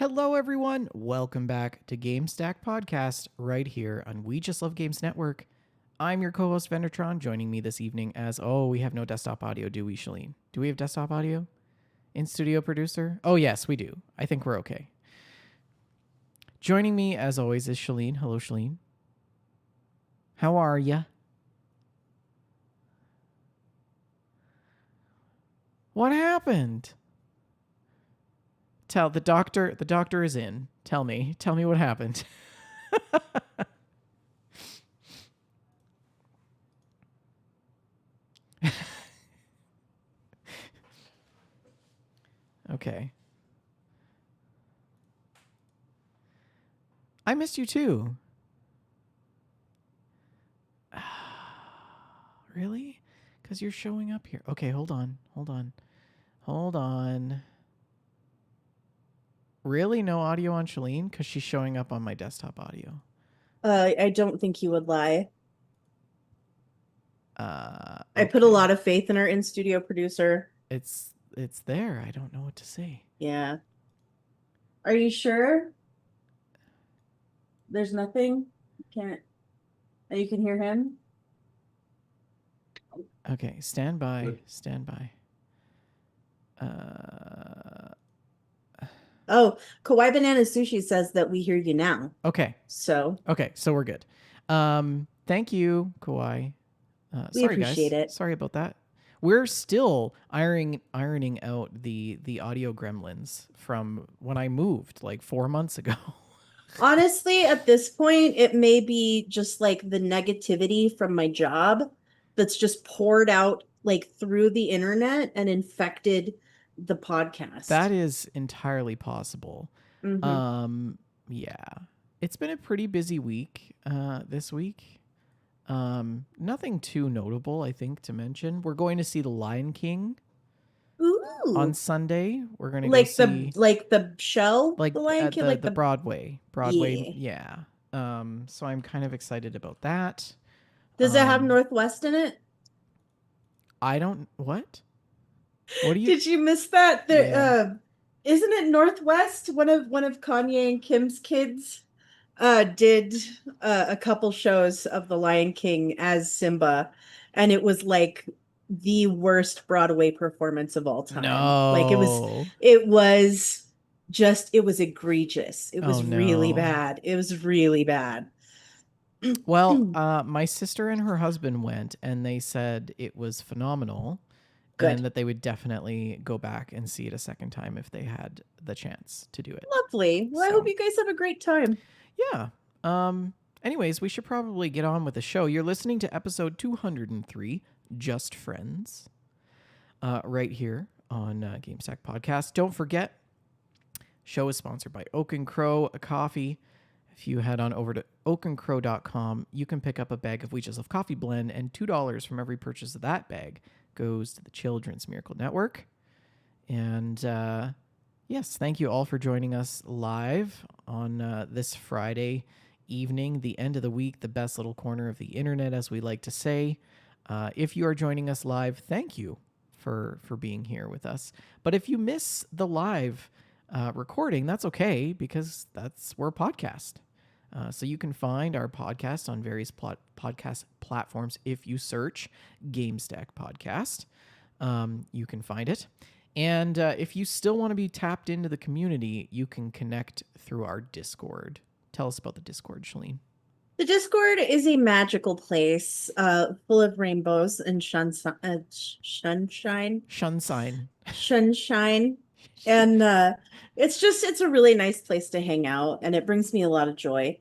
Hello, everyone. Welcome back to Gamestack Podcast right here on We Just Love Games Network. I'm your co-host, Vendertron. Joining me this evening we have no desktop audio, do we, Shalene? Do we have desktop audio? In-studio producer? Oh, yes, we do. I think we're okay. Joining me, as always, is Shalene. Hello, Shalene. How are ya? What happened? Tell the doctor. The doctor is in. Tell me what happened. Okay. I missed you too. Really? Because you're showing up here. Okay, hold on. Really? No audio on Shalene? Because she's showing up on my desktop audio. I don't think he would lie. Okay. I put a lot of faith in our in-studio producer. It's there. I don't know what to say. Yeah. Are you sure? There's nothing? Can't. And you can hear him? Okay, stand by. Good. Stand by. Oh, Kawaii Banana Sushi says that we hear you now. Okay, So so we're good. Thank you, Kawhi. we Sorry, appreciate guys. it. Sorry about that. We're still ironing out the audio gremlins from when I moved like 4 months ago. Honestly, at this point, it may be just like the negativity from my job that's just poured out like through the internet and infected the podcast. That is entirely possible. Mhm. Yeah. It's been a pretty busy week this week. Nothing too notable, I think, to mention. We're going to see The Lion King Ooh. on Sunday. We're going to like go see the shell, like the Lion at King, like the Broadway. Yeah. Yeah. So I'm kind of excited about that. Does it have Northwest in it? I don't what? What do you Did you miss that? There, Yeah. isn't it Northwest? One of Kanye and Kim's kids did a couple shows of The Lion King as Simba, and it was like the worst Broadway performance of all time. Like No. it was it was egregious. It Oh was really no. bad. It was really bad. Well, my sister and her husband went and they said it was phenomenal Good. and that they would definitely go back and see it a second time if they had the chance to do it. Lovely. Well, I So. hope you guys have a great time. Yeah. Anyways, we should probably get on with the show. You're listening to episode 203, Just Friends, right here on GameStack Podcast. Don't forget, show is sponsored by Oak and Crow Coffee. If you head on over to oakandcrow.com, you can pick up a bag of We Just Love Coffee blend, and $2 from every purchase of that bag goes to the Children's Miracle Network. And yes, thank you all for joining us live on this Friday evening, the end of the week, the best little corner of the internet, as we like to say. If you are joining us live, thank you for being here with us. But if you miss the live recording, that's okay, because we're a podcast. So you can find our podcast on various podcast platforms. If you search Gamestack Podcast, you can find it. And if you still want to be tapped into the community, you can connect through our Discord. Tell us about the Discord, Shalene. The Discord is a magical place full of rainbows and sunshine. Shunsign. Sunshine. And it's a really nice place to hang out, and it brings me a lot of joy.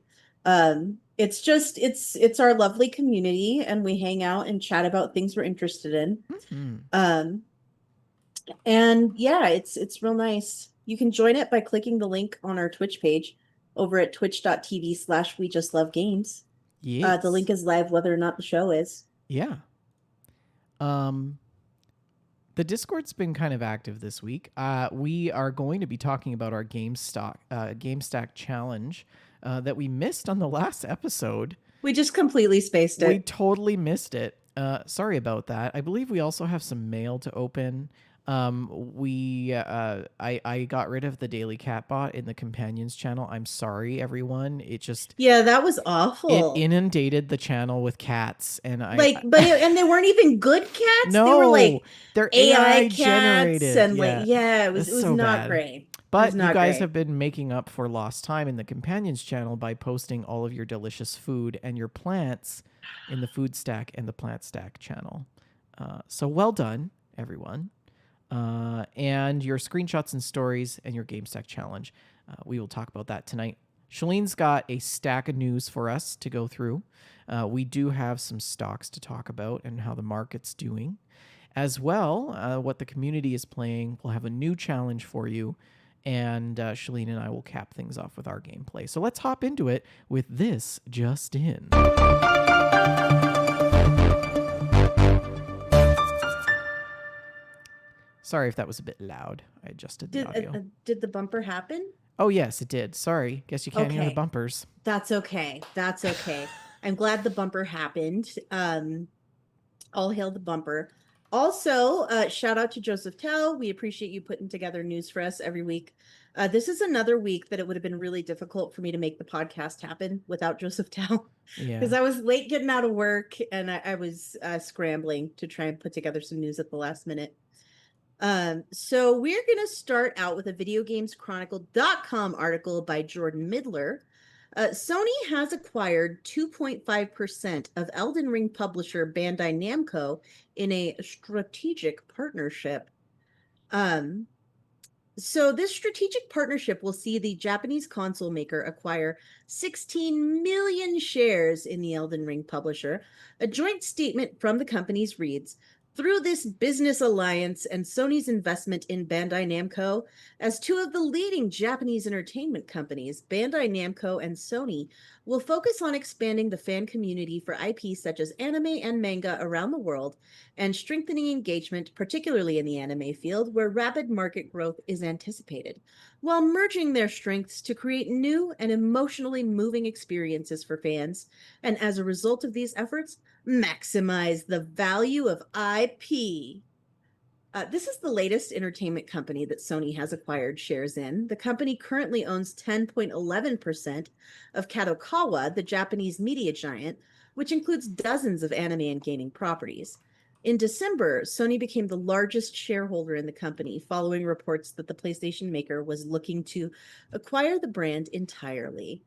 It's our lovely community, and we hang out and chat about things we're interested in. Mm-hmm. And yeah, it's real nice. You can join it by clicking the link on our Twitch page over at twitch.tv/we just love games. Yes. The link is live whether or not the show is. Yeah. The Discord's been kind of active this week. We are going to be talking about our GameStack challenge that we missed on the last episode. We just completely spaced it. We totally missed it. Sorry about that. I believe we also have some mail to open. I got rid of the daily cat bot in the companions channel. I'm sorry, everyone. Yeah, that was It awful. inundated the channel with cats, and Like, but and they weren't even good cats. They were no, like they're AI AI cats, generated. and like, Yeah, yeah, it's it was so not bad. great. It was But you not guys have great. been making up for lost time in the companions channel by posting all of your delicious food and your plants in the food stack and the plant stack channel. So well done, everyone. And your screenshots and stories and your Gamestack challenge. We will talk about that tonight. Shalene's got a stack of news for us to go through. We do have some stocks to talk about and how the market's doing. As well, what the community is playing. We'll have a new challenge for you. And Shalene and I will cap things off with our gameplay. So let's hop into it with this just in. Sorry if that was a bit loud. I adjusted the audio. Did the bumper happen? Oh, yes, it did. Sorry. Guess you can't hear the Okay, bumpers. that's okay. That's okay. I'm glad the bumper happened. All hail the bumper. Also, shout out to Joseph Tell. We appreciate you putting together news for us every week. This is another week that it would have been really difficult for me to make the podcast happen without Joseph Tell because Yeah. I was late getting out of work and I was scrambling to try and put together some news at the last minute. So we're going to start out with a videogameschronicle.com article by Jordan Midler. Sony has acquired 2.5% of Elden Ring publisher Bandai Namco in a strategic partnership. So this strategic partnership will see the Japanese console maker acquire 16 million shares in the Elden Ring publisher. A joint statement from the companies reads, through this business alliance and Sony's investment in Bandai Namco, as two of the leading Japanese entertainment companies, Bandai Namco and Sony will focus on expanding the fan community for IP such as anime and manga around the world and strengthening engagement, particularly in the anime field, where rapid market growth is anticipated, while merging their strengths to create new and emotionally moving experiences for fans, and as a result of these efforts, maximize the value of IP. This is the latest entertainment company that Sony has acquired shares in. The company currently owns 10.11% of Kadokawa, the Japanese media giant, which includes dozens of anime and gaming properties. In December, Sony became the largest shareholder in the company, following reports that the PlayStation maker was looking to acquire the brand entirely.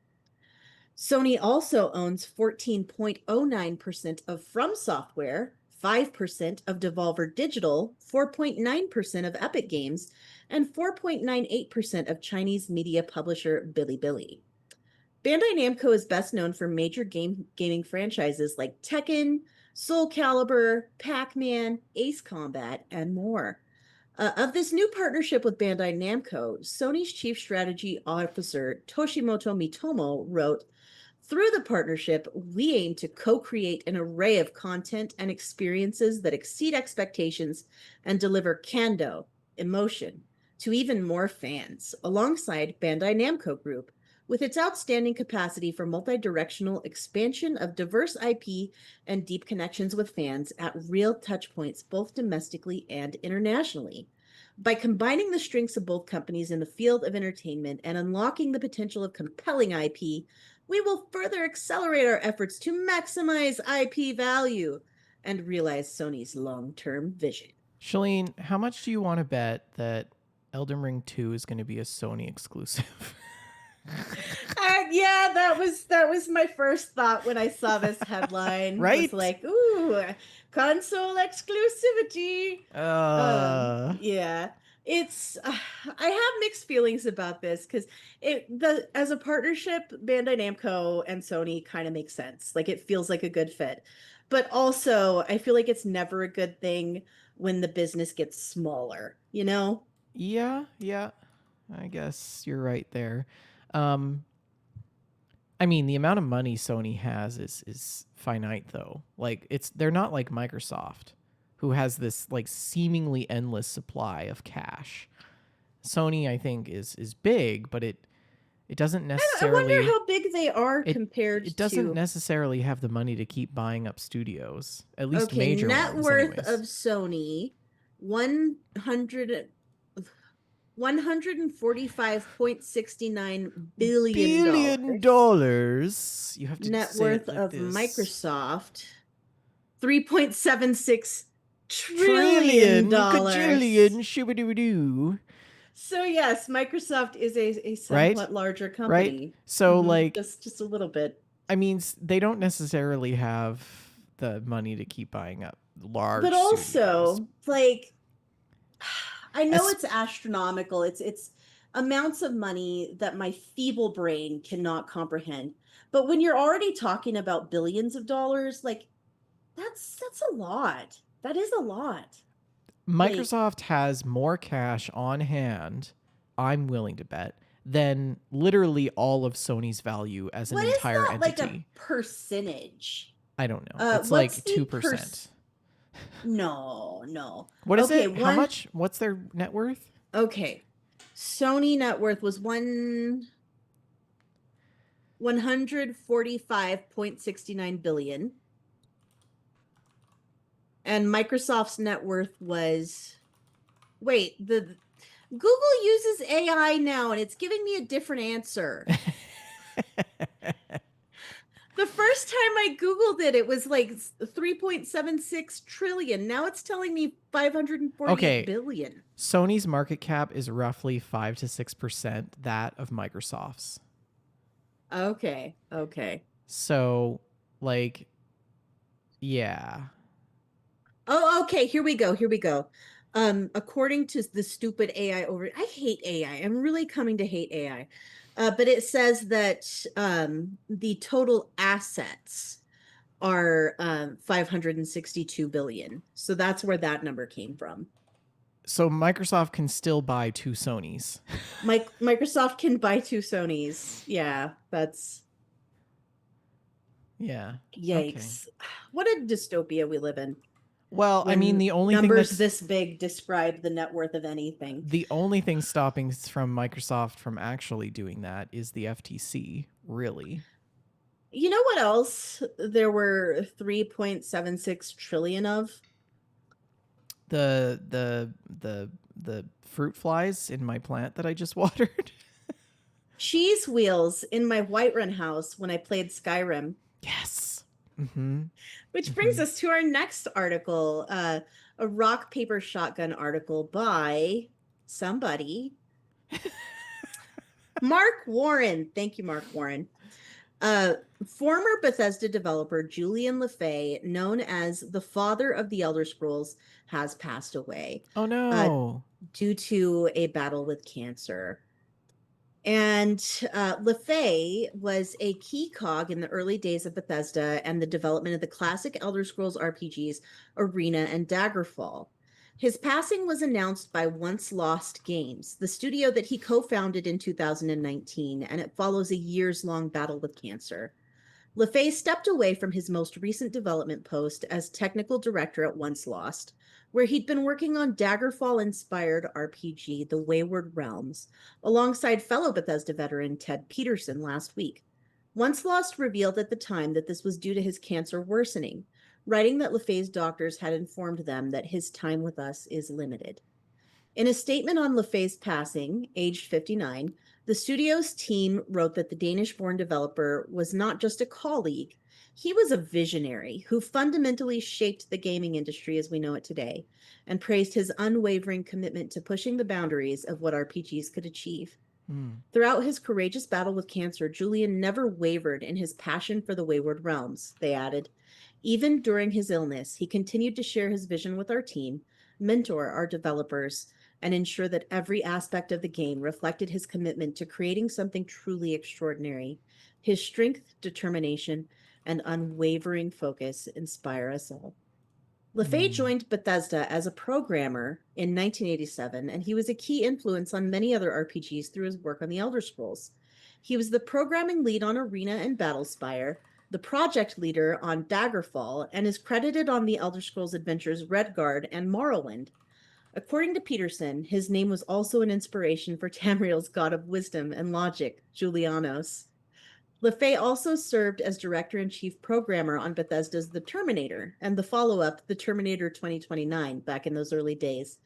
Sony also owns 14.09% of From Software, 5% of Devolver Digital, 4.9% of Epic Games, and 4.98% of Chinese media publisher Bilibili. Bandai Namco is best known for major gaming franchises like Tekken, Soul Calibur, Pac-Man, Ace Combat, and more. Of this new partnership with Bandai Namco, Sony's chief strategy officer, Toshimoto Mitomo, wrote, through the partnership, we aim to co-create an array of content and experiences that exceed expectations and deliver kando, emotion, to even more fans, alongside Bandai Namco Group, with its outstanding capacity for multi-directional expansion of diverse IP and deep connections with fans at real touchpoints both domestically and internationally. By combining the strengths of both companies in the field of entertainment and unlocking the potential of compelling IP, we will further accelerate our efforts to maximize IP value and realize Sony's long-term vision. Shalene, how much do you want to bet that Elden Ring 2 is going to be a Sony exclusive? Yeah, that was my first thought when I saw this headline. Was Right? like, ooh, console exclusivity. Uh, Yeah, it's I have mixed feelings about this because the as a partnership, Bandai Namco and Sony kind of makes sense. Like it feels like a good fit, but also I feel like it's never a good thing when the business gets smaller. You know? yeah. I guess you're right there. Um, I mean, the amount of money Sony has is finite though. Like they're not like Microsoft, who has this like seemingly endless supply of cash. Sony, I think, is big, but it doesn't I wonder necessarily how big they are it compared it doesn't to. necessarily have the money to keep buying up studios, at least Okay, major net ones, worth of anyways. Sony 100 $145.69 billion $1 billion. You have to net say it worth like of this. Microsoft. $3.76 trillion. Trillion, cajillion, shoo. So yes, Microsoft is a Right? somewhat larger Right? company. So, like, Just a little bit. I mean, they don't necessarily have the money to keep buying up But large studios. also, like, I know As it's astronomical. It's amounts of money that my feeble brain cannot comprehend. But when you're already talking about billions of dollars, like that's a lot. That is a lot. Like, Microsoft has more cash on hand, I'm willing to bet, than literally all of Sony's value as an what is entire that like a entity. percentage? I don't know. It's What's like the 2%. No, no. What is Okay, it? How one. much? What's their net worth? Okay, Sony net worth was 145.69 billion, and Microsoft's net worth was, wait, the Google uses AI now, and it's giving me a different answer. The first time I Googled it, it was like 3.76 trillion. Now it's telling me 548 Okay. billion. Sony's market cap is roughly 5 to 6% that of Microsoft's. Okay, okay. So, like, yeah. Oh, okay. Here we go. Here we go. According to the stupid AI I hate AI. I'm really coming to hate AI. But it says that the total assets are 562 billion. So that's where that number came from. So Microsoft can still buy two Sonys. Microsoft can buy two Sonys. Yeah, that's Yeah. Okay. yikes. What a dystopia we live in Well, I mean, when numbers this big describe the net worth of anything. the only thing stopping from Microsoft from actually doing that is the FTC, really. You know what else there were 3.76 trillion of? The fruit flies in my plant that I just watered. Cheese wheels in my Whiterun house when I played Skyrim. Yes. Mm-hmm. Which brings Mm-hmm. us to our next article, a rock, paper, shotgun article by somebody. Mark Warren. Thank you, Mark Warren. Former Bethesda developer Julian LeFay, known as the father of the Elder Scrolls, has passed away Oh no. due to a battle with cancer. And LeFay was a key cog in the early days of Bethesda and the development of the classic Elder Scrolls RPGs, Arena and Daggerfall. His passing was announced by Once Lost Games, the studio that he co-founded in 2019, and it follows a years-long battle with cancer. LeFay stepped away from his most recent development post as technical director at Once Lost, where he'd been working on Daggerfall-inspired RPG The Wayward Realms, alongside fellow Bethesda veteran Ted Peterson last week. Once Lost revealed at the time that this was due to his cancer worsening, writing that LeFay's doctors had informed them that his time with us is limited. In a statement on LeFay's passing, aged 59, the studio's team wrote that the Danish-born developer was not just a colleague, he was a visionary who fundamentally shaped the gaming industry as we know it today, and praised his unwavering commitment to pushing the boundaries of what RPGs could achieve. Throughout his courageous battle with cancer, Julian never wavered in his passion for the Wayward Realms, they added. Even during his illness, he continued to share his vision with our team, mentor our developers, and ensure that every aspect of the game reflected his commitment to creating something truly extraordinary. His strength, determination, and unwavering focus inspire us all. LeFay joined Bethesda as a programmer in 1987, and he was a key influence on many other RPGs through his work on the Elder Scrolls. He was the programming lead on Arena and Battlespire, the project leader on Daggerfall, and is credited on the Elder Scrolls adventures Redguard and Morrowind. According to Peterson, his name was also an inspiration for Tamriel's god of wisdom and logic, Julianos. LaFay also served as director and chief programmer on Bethesda's The Terminator and the follow-up, The Terminator 2029, back in those early days.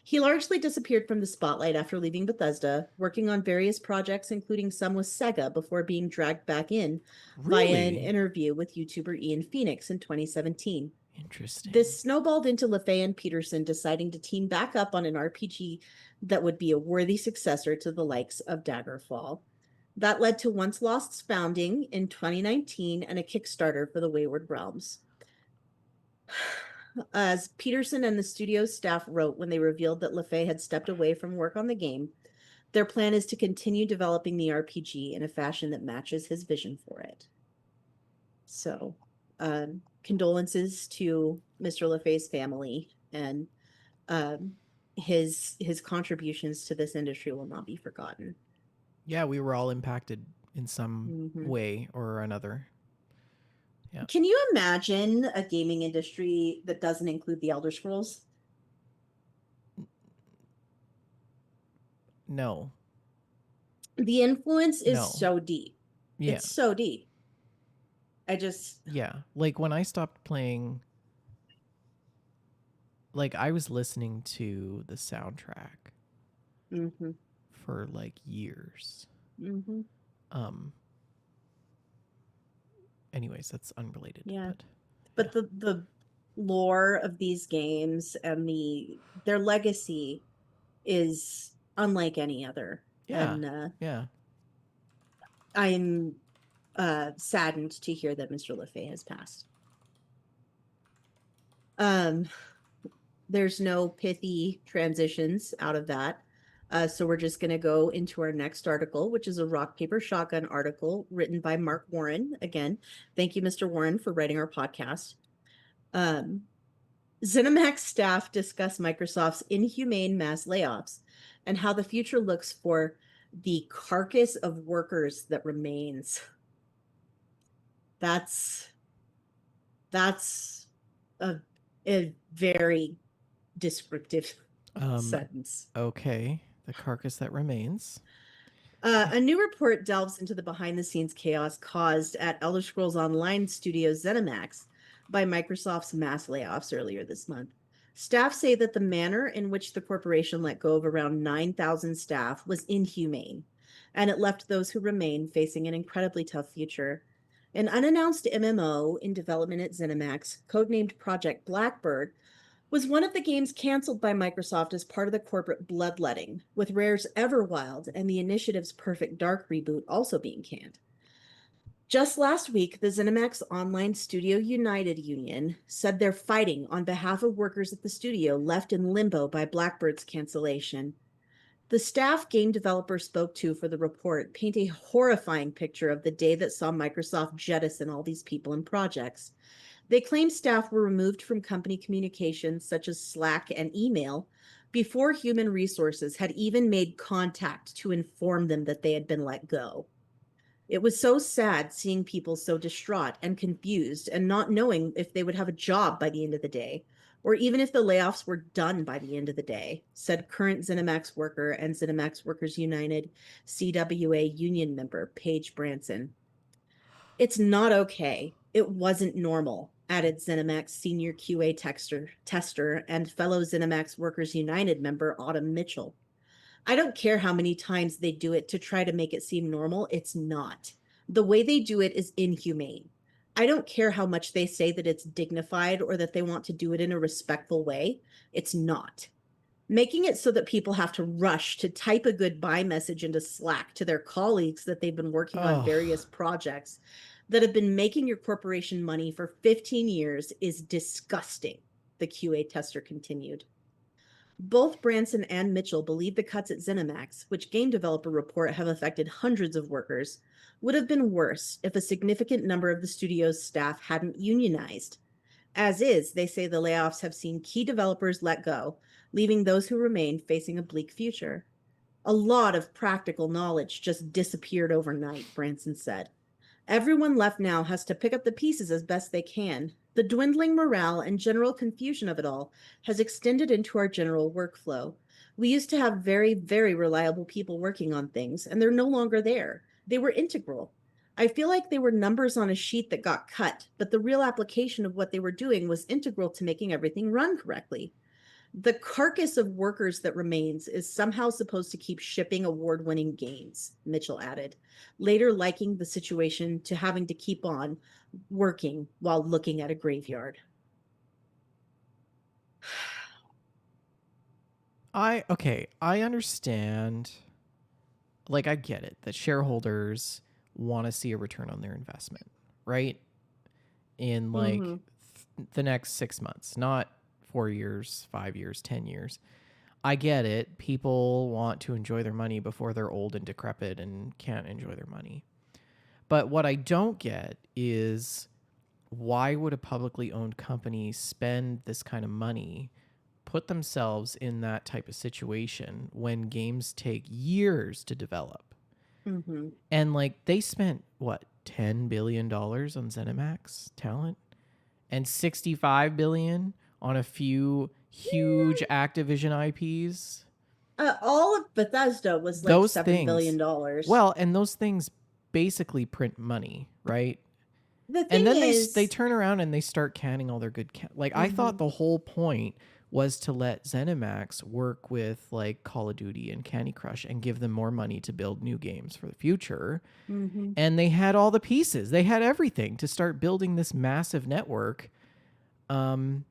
He largely disappeared from the spotlight after leaving Bethesda, working on various projects, including some with Sega, before being dragged back in via an Really? interview with YouTuber Ian Phoenix in 2017. Interesting. This snowballed into LaFay and Peterson deciding to team back up on an RPG that would be a worthy successor to the likes of Daggerfall. That led to Once Lost's founding in 2019 and a Kickstarter for the Wayward Realms. As Peterson and the studio staff wrote when they revealed that LaFay had stepped away from work on the game, their plan is to continue developing the RPG in a fashion that matches his vision for it. So, condolences to Mr. LaFay's family, and his contributions to this industry will not be forgotten. Yeah, we were all impacted in some Mhm. way or another. Yeah. Can you imagine a gaming industry that doesn't include the Elder Scrolls? No. The influence is No. so deep. Yeah. It's so deep. I just Yeah. Like when I stopped playing, like I was listening to the soundtrack mm-hmm, for like years. mm-hmm. Um anyways, that's unrelated. Yeah. But But the lore of these games and their legacy is unlike any other. yeah. And Yeah. I'm saddened to hear that Mr. LaFay has passed. There's no pithy transitions out of that. So we're just going to go into our next article, which is a rock, paper, shotgun article written by Mark Warren. Again, thank you, Mr. Warren, for writing our podcast. ZeniMax staff discuss Microsoft's inhumane mass layoffs and how the future looks for the carcass of workers that remains. That's a very descriptive sentence. Okay. The carcass that remains. A new report delves into the behind-the-scenes chaos caused at Elder Scrolls Online studio ZeniMax by Microsoft's mass layoffs earlier this month. Staff say that the manner in which the corporation let go of around 9,000 staff was inhumane, and it left those who remain facing an incredibly tough future. An unannounced MMO in development at ZeniMax, codenamed Project Blackbird, was one of the games canceled by Microsoft as part of the corporate bloodletting, with Rare's Everwild and the initiative's Perfect Dark reboot also being canned. Just last week, the ZeniMax Online Studio United Union said they're fighting on behalf of workers at the studio left in limbo by Blackbird's cancellation. The staff game developer spoke to for the report paint a horrifying picture of the day that saw Microsoft jettison all these people and projects. They claim staff were removed from company communications such as Slack and email before human resources had even made contact to inform them that they had been let go. It was so sad seeing people so distraught and confused and not knowing if they would have a job by the end of the day, or even if the layoffs were done by the end of the day, said current ZeniMax worker and ZeniMax Workers United CWA union member Paige Branson. It's not okay. It wasn't normal, added ZeniMax senior QA tester and fellow ZeniMax Workers United member Autumn Mitchell. I don't care how many times they do it to try to make it seem normal. It's not. The way they do it is inhumane. I don't care how much they say that it's dignified or that they want to do it in a respectful way. It's not. Making it so that people have to rush to type a goodbye message into Slack to their colleagues that they've been working on various projects that have been making your corporation money for 15 years is disgusting, the QA tester continued. Both Branson and Mitchell believe the cuts at ZeniMax, which game developer report have affected hundreds of workers, would have been worse if a significant number of the studio's staff hadn't unionized. As is, they say the layoffs have seen key developers let go, leaving those who remain facing a bleak future. A lot of practical knowledge just disappeared overnight, Branson said. Everyone left now has to pick up the pieces as best they can. The dwindling morale and general confusion of it all has extended into our general workflow. We used to have very, very reliable people working on things, and they're no longer there. They were integral. I feel like they were numbers on a sheet that got cut, but the real application of what they were doing was integral to making everything run correctly. The carcass of workers that remains is somehow supposed to keep shipping award-winning games, Mitchell added, later liking the situation to having to keep on working while looking at a graveyard. I understand. Like, I get it that shareholders want to see a return on their investment, right? In Mm-hmm. like the next 6 months, not 4 years, 5 years, 10 years. I get it. People want to enjoy their money before they're old and decrepit and can't enjoy their money. But what I don't get is, why would a publicly owned company spend this kind of money, put themselves in that type of situation when games take years to develop? Mm-hmm. And like, they spent what, $10 billion on ZeniMax talent and 65 billion on a few huge Activision IPs. All of Bethesda was like Those $7 things, billion. well, and those things basically print money, right? The And thing then they is, turn around and they start canning all their good like, I thought mhm, the whole point was to let ZeniMax work with like Call of Duty and Candy Crush and give them more money to build new games for the future. mhm. And they had all the pieces. They had everything to start building this massive network, to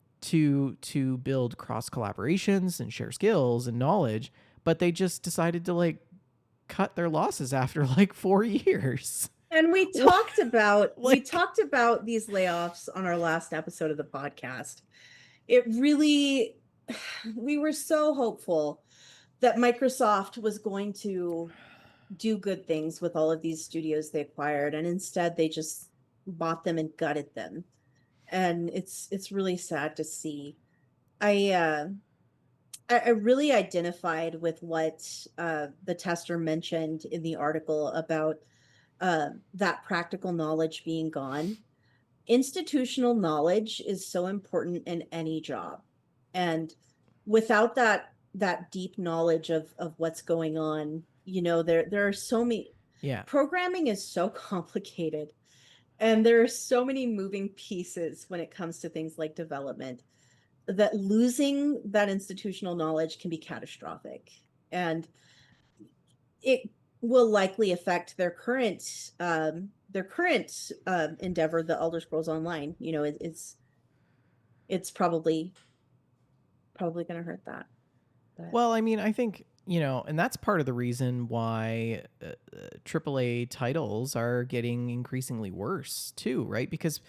build cross collaborations and share skills and knowledge, but they just decided to like cut their losses after like 4 years. And What? we Like, talked about these layoffs on our last episode of the podcast. It really, we were so hopeful that Microsoft was going to do good things with all of these studios they acquired, and instead they just bought them and gutted them. And it's really sad to see. I uh I really identified with what the tester mentioned in the article about that practical knowledge being gone. Institutional knowledge is so important in any job, and without that deep knowledge of what's going on, there are so many. yeah. Programming is so complicated, and there are so many moving pieces when it comes to things like development, that losing that institutional knowledge can be catastrophic, and it will likely affect their current endeavor, the Elder Scrolls Online. It's probably going to hurt that. But Well, I mean, I think, and that's part of the reason why AAA titles are getting increasingly worse too, right? Because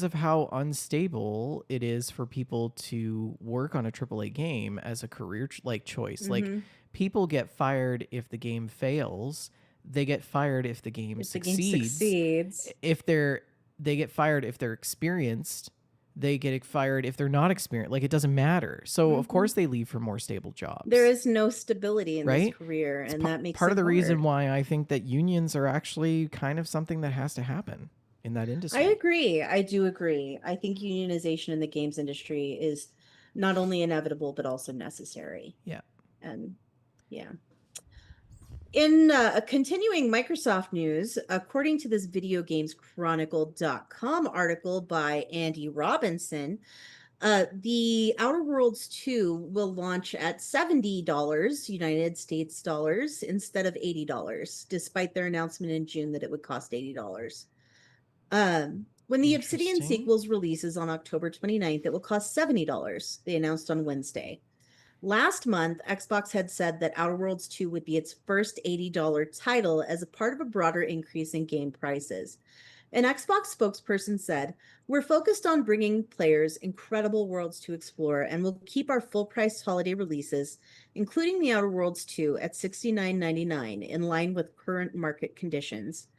of how unstable it is for people to work on a AAA game as a career like choice. Like, mm-hmm. people get fired if the game fails. They get fired if the game If the game succeeds. succeeds, If they get fired if they're experienced. They get fired if they're not experienced. Like, it doesn't matter. So of mm-hmm. course they leave for more stable There jobs, is no stability in this right? career, It's and that makes part of it the reason hard. why I think that unions are actually kind of something that has to happen in that I industry. agree. I do agree. I think unionization in the games industry is not only inevitable but also necessary. Yeah. And yeah. In a continuing Microsoft news, according to this videogameschronicle.com article by Andy Robinson, the Outer Worlds 2 will launch at $70 United States dollars instead of $80, despite their announcement in June that it would cost $80. When the Obsidian Interesting. sequels releases on October 29th, it will cost $70, they announced on Wednesday. Last month, Xbox had said that Outer Worlds 2 would be its first $80 title as a part of a broader increase in game prices. An Xbox spokesperson said, "We're focused on bringing players incredible worlds to explore, and we'll keep our full price holiday releases, including the Outer Worlds 2, at $69.99, in line with current market conditions."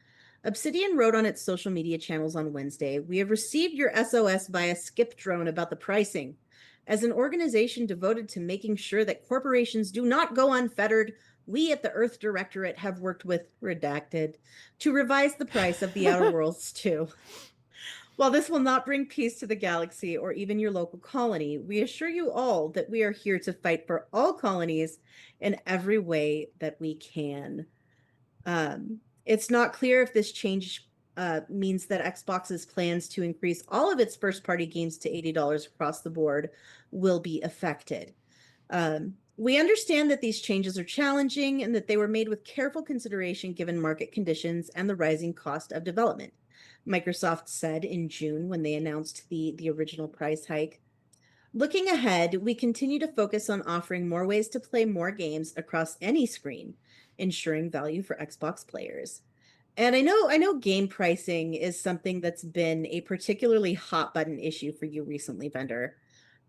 Obsidian wrote on its social media channels on Wednesday, "We have received your SOS via skip drone about the pricing. As an organization devoted to making sure that corporations do not go unfettered, we at the Earth Directorate have worked with Redacted to revise the price of the Outer Worlds 2. While this will not bring peace to the galaxy or even your local colony, we assure you all that we are here to fight for all colonies in every way that we can." It's not clear if this change means that Xbox's plans to increase all of its first party games to $80 across the board will be affected. We understand that these changes are challenging and that they were made with careful consideration given market conditions and the rising cost of development, Microsoft said in June when they announced the original price hike. Looking ahead, we continue to focus on offering more ways to play more games across any screen, ensuring value for Xbox players. And I know game pricing is something that's been a particularly hot button issue for you recently, Vendor.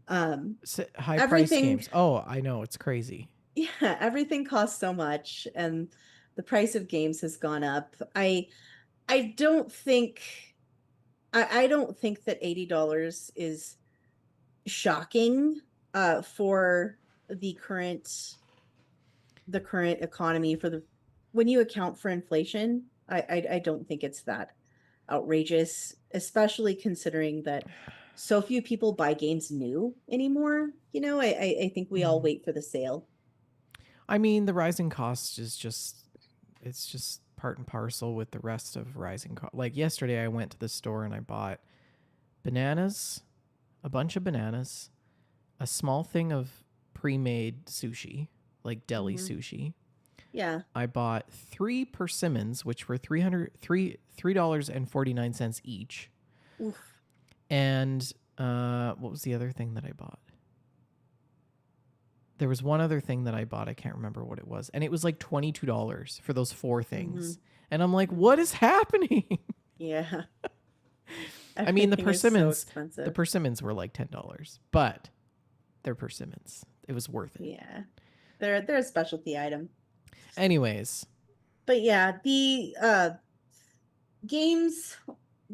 Um, High price everything, games. Oh, I know, it's crazy. yeah, everything costs so much, and the price of games has gone up. I don't think I don't think that $80 is shocking for the current economy for the when you account for inflation. I don't think it's that outrageous, especially considering that so few people buy games new anymore. I think we all wait for the sale. I mean, the rising cost is just it's just part and parcel with the rest of rising cost. Like yesterday I went to the store and I bought bananas, a bunch of bananas, a small thing of pre-made sushi, like deli Hmm. sushi. Yeah. I bought 3 persimmons, which were $3.49 each. Oof. And what was the other thing that I bought? There was one other thing that I bought. I can't remember what it was. And it was like $22 for those 4 Hmm. things. And I'm like, Hmm. what is happening? Yeah. I mean, Everything is so the expensive. persimmons were like $10, but they're persimmons. It was worth it. Yeah. They're a specialty item. Anyways, But yeah, the games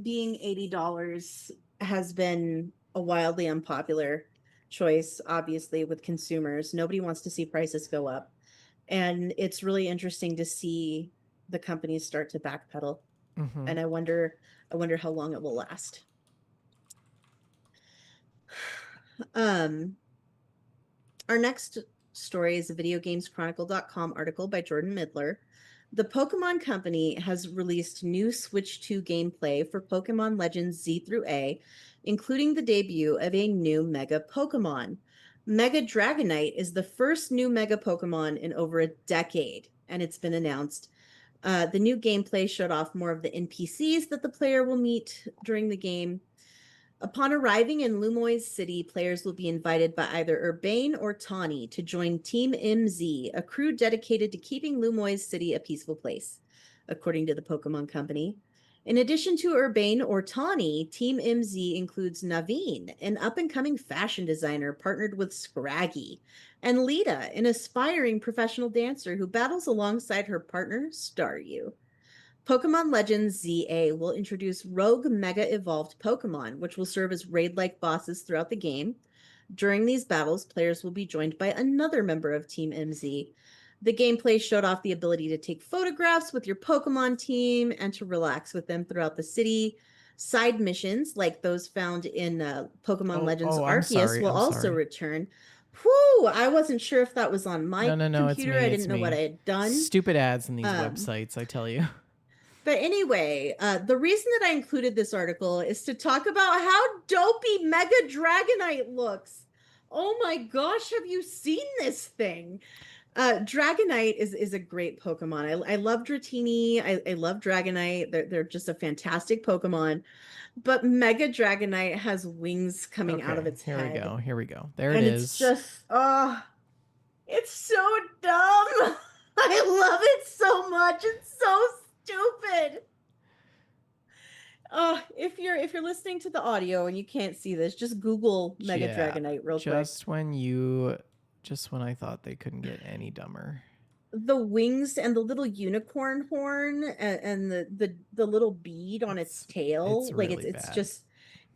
being $80 has been a wildly unpopular choice, obviously, with consumers. Nobody wants to see prices go up. And it's really interesting to see the companies start to backpedal. mm-hmm. And I wonder how long it will last. Um, Our next story is a videogameschronicle.com article by Jordan Midler. The Pokemon Company has released new Switch 2 gameplay for Pokemon Legends Z through A, including the debut of a new Mega Pokemon. Mega Dragonite is the first new Mega Pokemon in over a decade, and it's been announced. The new gameplay showed off more of the NPCs that the player will meet during the game. Upon arriving in Lumoy's city, players will be invited by either Urbane or Tawny to join Team MZ, a crew dedicated to keeping Lumoy's city a peaceful place, according to the Pokemon Company. In addition to Urbane or Tawny, Team MZ includes Naveen, an up-and-coming fashion designer partnered with Scraggy, and Lita, an aspiring professional dancer who battles alongside her partner, Staryu. Pokemon Legends ZA will introduce rogue Mega Evolved Pokemon, which will serve as raid like bosses throughout the game. During these battles, players will be joined by another member of Team MZ. The gameplay showed off the ability to take photographs with your Pokemon team and to relax with them throughout the city. Side missions, like those found in Pokemon Legends I'm Arceus, sorry. will I'm also sorry. return. Whew, I wasn't sure if that was on my No, it's computer. me. I It's didn't know what I me. had done. Stupid ads in these Um, websites, I tell you. but anyway, the reason that I included this article is to talk about how dopey Mega Dragonite looks. Oh my gosh, have you seen this thing? Dragonite is a great Pokemon. I love Dratini. I love Dragonite. They're just a fantastic Pokemon. But Mega Dragonite has wings coming out of Okay, its here we head. go. Here we go. There it And it's is. just, oh, it's so dumb. I love it so much. It's so stupid. If you're listening to the audio and you can't see this, just Google Mega Yeah, Dragonite real quick. just when I thought they couldn't get any dumber. The wings and the little unicorn horn and the little bead on its It's tail, like really it's bad. just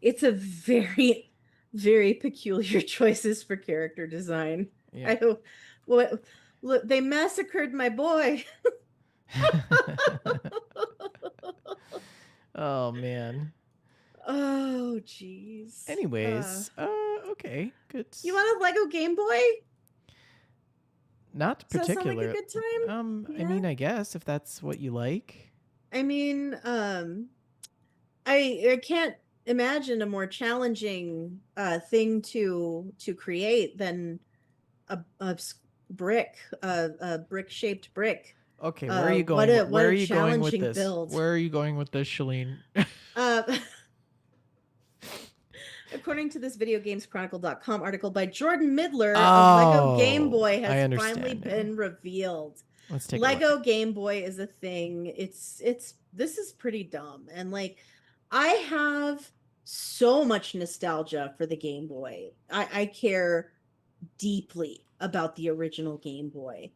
it's a very very peculiar choices for character design. Yeah. I don't what look, they massacred my boy. Oh man. Oh jeez. Anyways, okay, good. You want a Lego Game Boy? Not Does that sound like a particular. good time? I Yeah. mean, I guess if that's what you like. I mean, I can't imagine a more challenging thing to create than brick, a brick shaped brick. Okay, where are you going? What Where are a you going with challenging this? build. Where are you going with this, Shalene? Uh, According to this videogameschronicle.com article by Jordan Midler, a Lego Game Oh, Boy I has finally understand now. been revealed. Let's take a Lego look. Game Boy is a thing. It's this is pretty dumb. And like I have so much nostalgia for the Game Boy. I care deeply about the original Game Boy.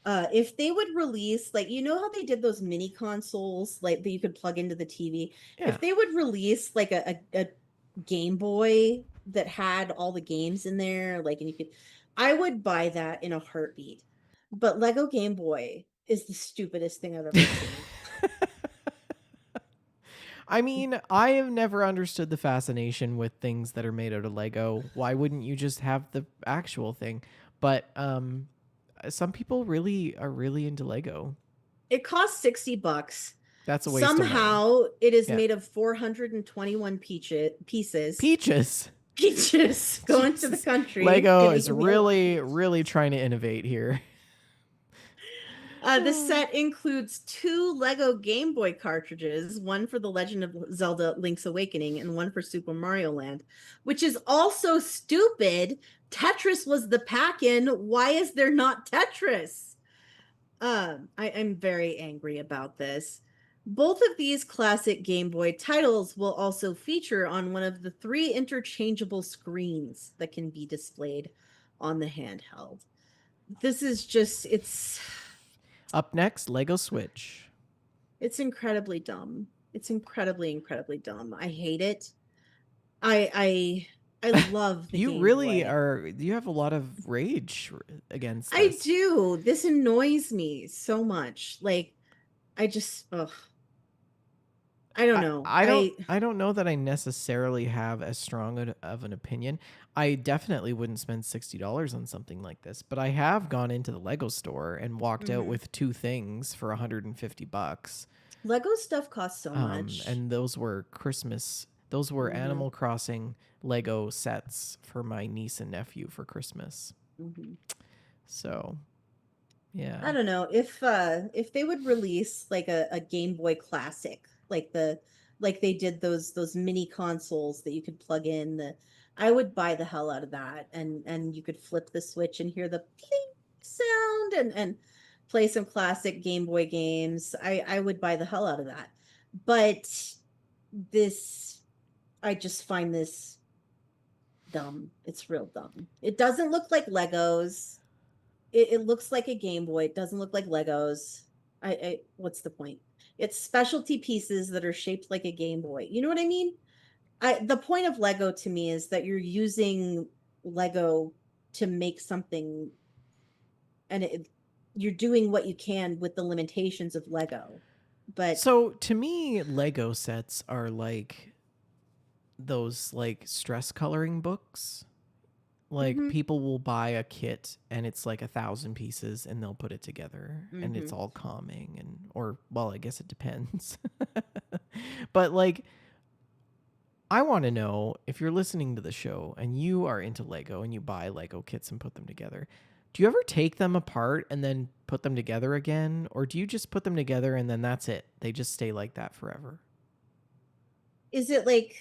If they would release, like, you know how they did those mini consoles, like that you could plug into the TV? Yeah. If they would release like a Game Boy that had all the games in there, like, and you could, I would buy that in a heartbeat. But Lego Game Boy is the stupidest thing I've ever seen. I mean, I have never understood the fascination with things that are made out of Lego. Why wouldn't you just have the actual thing? But some people really are really into Lego. It costs $60. That's a waste of money. Somehow it is Yeah. made of 421 pieces. Peaches. Peaches going to the Jesus. country, Lego is getting mailed to really, peaches. really trying to innovate here. This set includes 2 Lego Game Boy cartridges, one for The Legend of Zelda Link's Awakening and one for Super Mario Land, which is also stupid. Tetris was the pack-in. Why is there not Tetris? I'm very angry about this. Both of these classic Game Boy titles will also feature on one of the 3 interchangeable screens that can be displayed on the handheld. This is just, Up next, Lego Switch. it's incredibly dumb. It's incredibly dumb. I hate it. I love the You Game really Boy. are. You have a lot of rage against I this. do. This annoys me so much. Like, I just, ugh. I don't know. I don't know that I necessarily have as strong of an opinion. I definitely wouldn't spend $60 on something like this, but I have gone into the Lego store and walked out Mhm. with 2 things for $150. Lego stuff costs so much. And those were Christmas. Those were Mhm. Animal Crossing Lego sets for my niece and nephew for Christmas. Mhm. So, yeah. I don't know if they would release like a Game Boy Classic, like they did those mini consoles that you could plug in. I would buy the hell out of that, and you could flip the switch and hear the pling sound and play some classic Game Boy games. I would buy the hell out of that. But this, I just find this dumb. It's real dumb. It doesn't look like Legos. It looks like a Game Boy. It doesn't look like Legos. What's the point? It's specialty pieces that are shaped like a Game Boy. You know what I mean? The point of Lego to me is that you're using Lego to make something, and you're doing what you can with the limitations of Lego. But So to me, Lego sets are like those like stress coloring books. Like mhm, people will buy a kit and it's like 1,000 pieces and they'll put it together and it's mhm. all calming and or well, I guess it depends. But like I want to know if you're listening to the show and you are into Lego and you buy Lego kits and put them together. Do you ever take them apart and then put them together again or do you just put them together and then that's it? They just stay like that forever? Is it like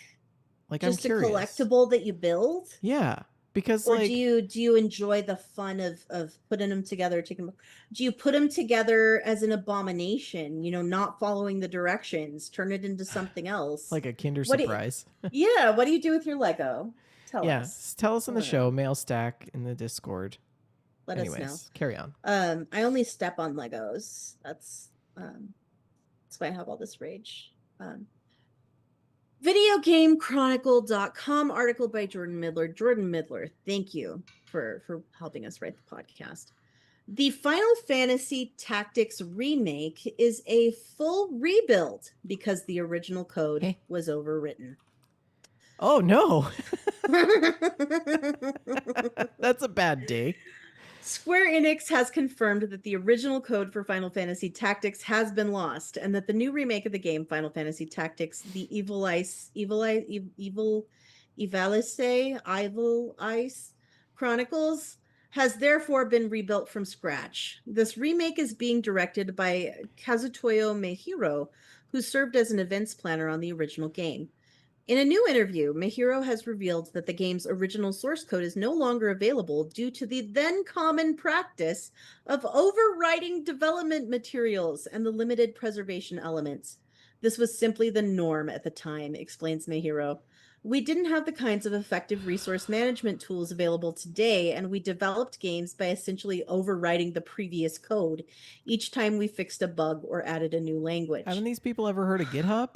Like I'm just a curious. collectible that you build? Yeah, because Or like do you enjoy the fun of putting them together, do you put them together as an abomination, not following the directions, turn it into something else? like a Kinder What do you, surprise. yeah, what do you do with your Lego? Tell Yeah, us. tell us I in the want to show, know. mail stack in the Discord. Let us know. Anyways, carry on. I only step on Legos. That's why I have all this rage. Videogamechronicle.com article by Jordan Midler. Jordan Midler, thank you for helping us write the podcast. The Final Fantasy Tactics remake is a full rebuild because the original code Hey. was overwritten. Oh no. That's a bad day. Square Enix has confirmed that the original code for Final Fantasy Tactics has been lost, and that the new remake of the game, Final Fantasy Tactics: The Evil Ice Chronicles, has therefore been rebuilt from scratch. This remake is being directed by Kazutoyo Meihiro, who served as an events planner on the original game. In a new interview, Mihiro has revealed that the game's original source code is no longer available due to the then common practice of overwriting development materials and the limited preservation elements. This was simply the norm at the time, explains Mihiro. We didn't have the kinds of effective resource management tools available today, and we developed games by essentially overwriting the previous code each time we fixed a bug or added a new language. Haven't these people ever heard of GitHub?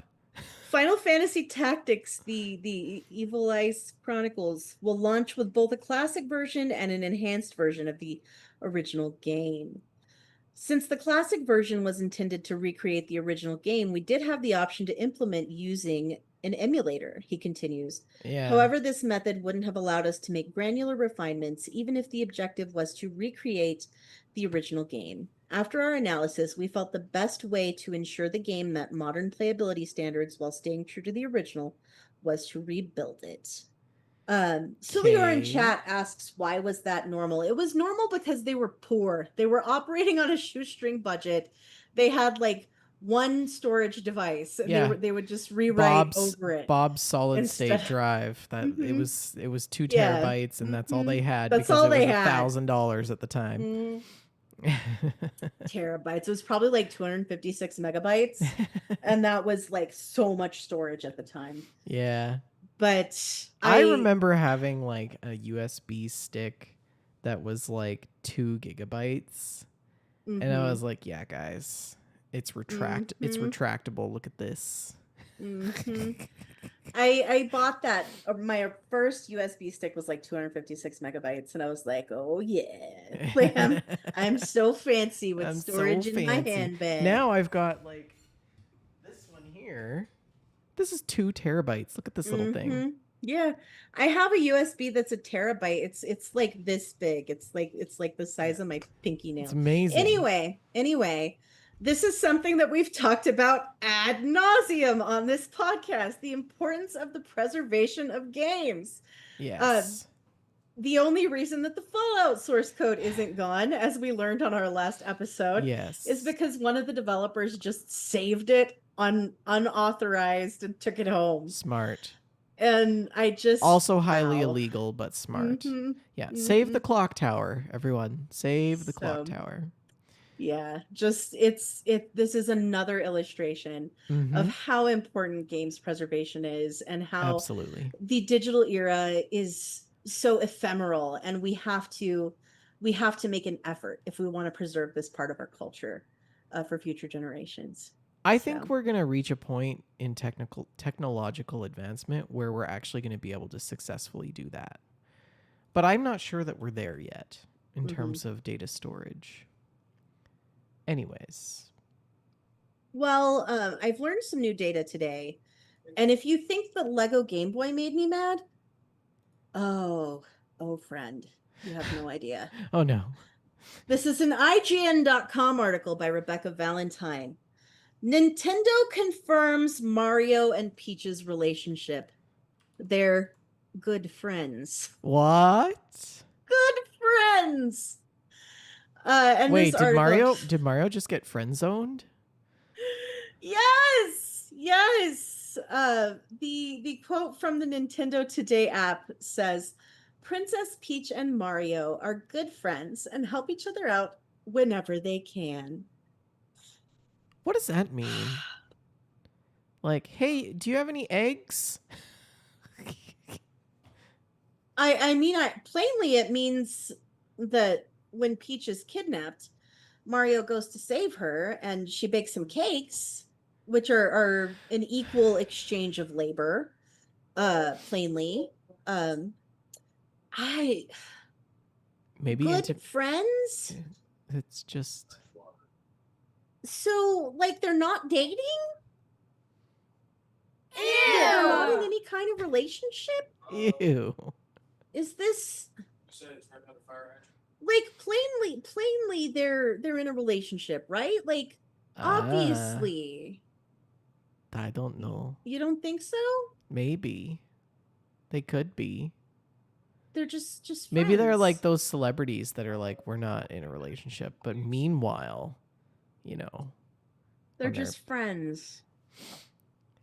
Final Fantasy Tactics, the Evil Ice Chronicles, will launch with both a classic version and an enhanced version of the original game. Since the classic version was intended to recreate the original game, we did have the option to implement using an emulator, he continues. Yeah. However, this method wouldn't have allowed us to make granular refinements, even if the objective was to recreate the original game. After our analysis, we felt the best way to ensure the game met modern playability standards while staying true to the original was to rebuild it. Silior in chat asks, why was that normal? It was normal because they were poor. They were operating on a shoestring budget. They had like one storage device, and they would just rewrite over it. Bob's solid state drive. That it was 2 terabytes, and that's all they had. That's because all it was they had. $1,000 at the time. Terabytes. It was probably like 256 megabytes, and that was like so much storage at the time. Yeah. But I remember having like a USB stick that was like 2 gigabytes. And I was like, yeah, guys, it's retractable. Look at this. I bought that. My first USB stick was like 256 megabytes, and I was like, oh yeah, like, I'm so fancy with storage in my handbag. Now I've got like this one here. This is 2 terabytes. Look at this little thing. Yeah, I have a USB that's a terabyte. It's like this big. It's like the size of my pinky nail. It's amazing. Anyway, this is something that we've talked about ad nauseum on this podcast: the importance of the preservation of games. Yes. The only reason that the Fallout source code isn't gone, as we learned on our last episode, is because one of the developers just saved it unauthorized and took it home. Smart. And I just also highly illegal, but smart. Yeah. Save the clock tower, everyone. Save the clock tower. Yeah, just this is another illustration of how important games preservation is, and how absolutely the digital era is so ephemeral, and we have to make an effort if we want to preserve this part of our culture for future generations. I think we're going to reach a point in technological advancement where we're actually going to be able to successfully do that. But I'm not sure that we're there yet in terms of data storage. Anyways. Well, I've learned some new data today. And if you think that Lego Game Boy made me mad, oh, friend, you have no idea. Oh, no. This is an IGN.com article by Rebecca Valentine. Nintendo confirms Mario and Peach's relationship. They're good friends. What? Good friends. And wait, this article... did Mario just get friend zoned? Yes. The quote from the Nintendo Today app says, "Princess Peach and Mario are good friends and help each other out whenever they can." What does that mean? Like, hey, do you have any eggs? I mean, plainly it means that when Peach is kidnapped, Mario goes to save her, and she bakes some cakes, which are an equal exchange of labor. Plainly, maybe good friends. It's just. So, like, they're not dating? Ew! They're not in any kind of relationship? Ew. Is this... like plainly they're in a relationship, right? Like Ah, obviously. I don't know. You don't think so? Maybe they could be. They're just Maybe they're like friends. those celebrities that are like, we're not in a relationship, but meanwhile, you know, They're on their, just friends. Just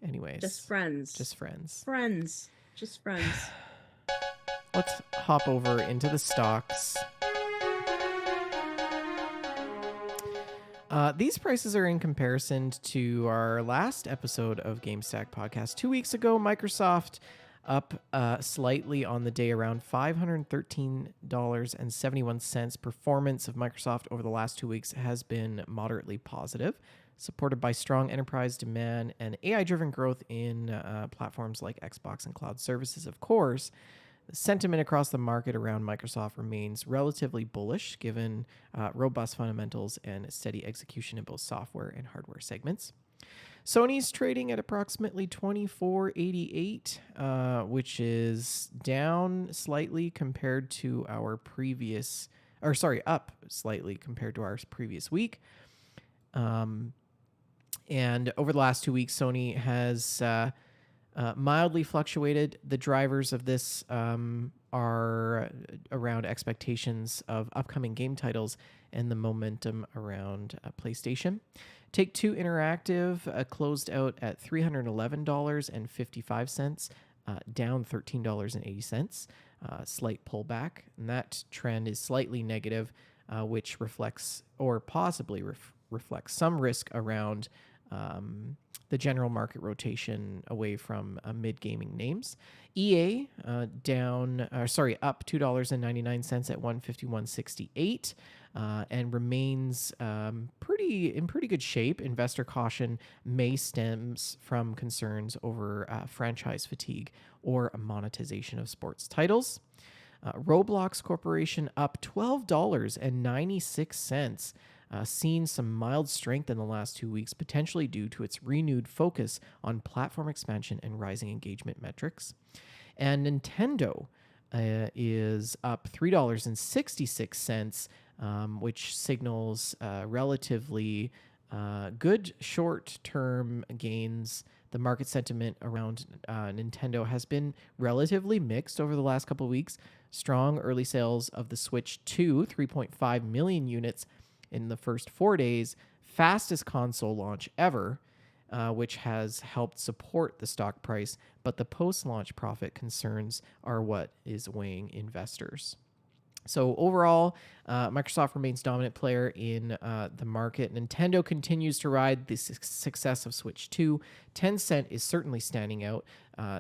anyways, friends. just friends. Friends. Just friends. Let's hop over into the stocks. These prices are in comparison to our last episode of Gamestack podcast 2 weeks ago. Microsoft up slightly on the day, around $513.71. Performance of Microsoft over the last 2 weeks has been moderately positive, supported by strong enterprise demand and AI-driven growth in platforms like Xbox and cloud services, of course. The sentiment across the market around Microsoft remains relatively bullish, given robust fundamentals and steady execution in both software and hardware segments. Sony's trading at approximately 24.88, which is down slightly compared to our previous, or sorry, up slightly compared to our previous week. And over the last 2 weeks, Sony has mildly fluctuated. The drivers of this are around expectations of upcoming game titles and the momentum around PlayStation. Take Two Interactive closed out at $311.55, down $13.80. Slight pullback, and that trend is slightly negative, which reflects or possibly reflects some risk around the general market rotation away from mid gaming names. EA up $2.99 at $151.68. And remains in pretty good shape. Investor caution may stems from concerns over franchise fatigue or monetization of sports titles. Roblox Corporation up $12.96. Seen some mild strength in the last 2 weeks, potentially due to its renewed focus on platform expansion and rising engagement metrics. And Nintendo is up $3.66, which signals relatively good short-term gains. The market sentiment around Nintendo has been relatively mixed over the last couple of weeks. Strong early sales of the Switch 2, 3.5 million units in the first 4 days, fastest console launch ever, which has helped support the stock price, but the post-launch profit concerns are what is weighing investors. So overall, Microsoft remains dominant player in the market. Nintendo continues to ride the success of Switch 2. Tencent is certainly standing out